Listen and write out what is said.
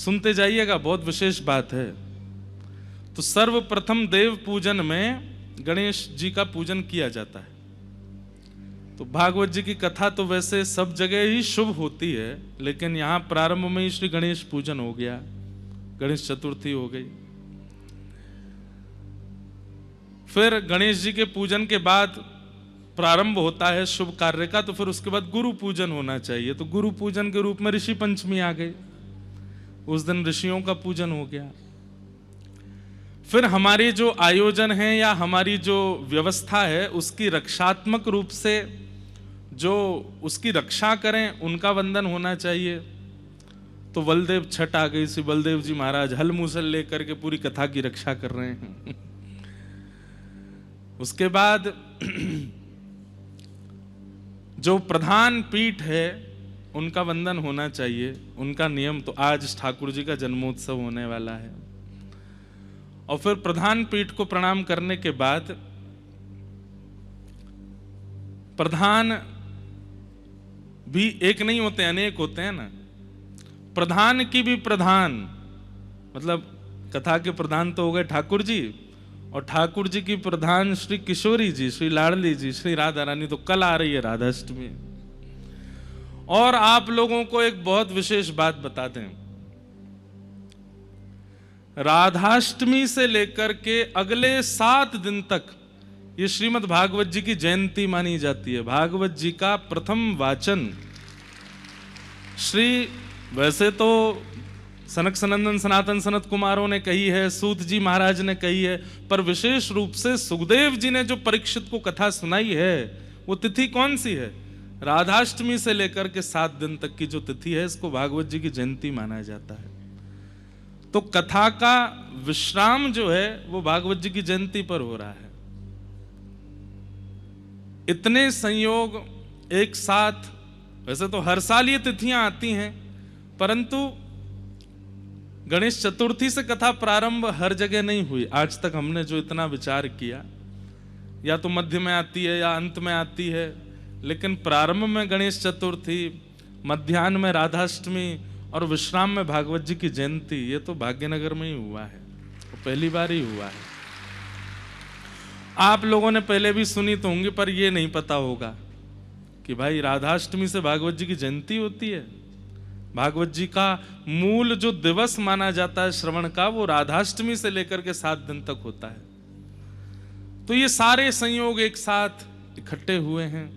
सुनते जाइएगा, बहुत विशेष बात है। तो सर्वप्रथम देव पूजन में गणेश जी का पूजन किया जाता है। तो भागवत जी की कथा तो वैसे सब जगह ही शुभ होती है, लेकिन यहाँ प्रारंभ में ही श्री गणेश पूजन हो गया, गणेश चतुर्थी हो गई। फिर गणेश जी के पूजन के बाद प्रारंभ होता है शुभ कार्य का, तो फिर उसके बाद गुरु पूजन होना चाहिए। तो गुरु पूजन के रूप में ऋषि पंचमी आ गई, उस दिन ऋषियों का पूजन हो गया। फिर हमारे जो आयोजन है या हमारी जो व्यवस्था है, उसकी रक्षात्मक रूप से जो उसकी रक्षा करें उनका वंदन होना चाहिए। तो बलदेव छठ आ गई, श्री बलदेव जी महाराज हल मूसल लेकर के पूरी कथा की रक्षा कर रहे हैं। उसके बाद जो प्रधान पीठ है उनका वंदन होना चाहिए, उनका नियम। तो आज ठाकुर जी का जन्मोत्सव होने वाला है, और फिर प्रधान पीठ को प्रणाम करने के बाद प्रधान भी एक नहीं होते, अनेक होते हैं ना। प्रधान की भी प्रधान, मतलब कथा के प्रधान तो हो गए ठाकुर जी, और ठाकुर जी की प्रधान श्री किशोरी जी, श्री लाडली जी, श्री राधा रानी। तो कल आ रही है राधाष्टमी। और आप लोगों को एक बहुत विशेष बात बता दें, राधाष्टमी से लेकर के अगले 7 दिन तक ये श्रीमद् भागवत जी की जयंती मानी जाती है। भागवत जी का प्रथम वाचन श्री, वैसे तो सनक सनंदन सनातन सनत कुमारों ने कही है, सूत जी महाराज ने कही है, पर विशेष रूप से सुखदेव जी ने जो परीक्षित को कथा सुनाई है, वो तिथि कौन सी है? राधाष्टमी से लेकर के 7 दिन तक की जो तिथि है, इसको भागवत जी की जयंती माना जाता है। तो कथा का विश्राम जो है वो भागवत जी की जयंती पर हो रहा है। इतने संयोग एक साथ, वैसे तो हर साल ये तिथियां आती हैं, परंतु गणेश चतुर्थी से कथा प्रारंभ हर जगह नहीं हुई। आज तक हमने जो इतना विचार किया, या तो मध्य में आती है या अंत में आती है, लेकिन प्रारंभ में गणेश चतुर्थी, मध्याह्न में राधाष्टमी और विश्राम में भागवत जी की जयंती, ये तो भाग्यनगर में ही हुआ है, तो पहली बार ही हुआ है। आप लोगों ने पहले भी सुनी तो होंगी, पर ये नहीं पता होगा कि भाई राधाष्टमी से भागवत जी की जयंती होती है। भागवत जी का मूल जो दिवस माना जाता है श्रवण का, वो राधाष्टमी से लेकर के 7 दिन तक होता है। तो ये सारे संयोग एक साथ इकट्ठे हुए हैं।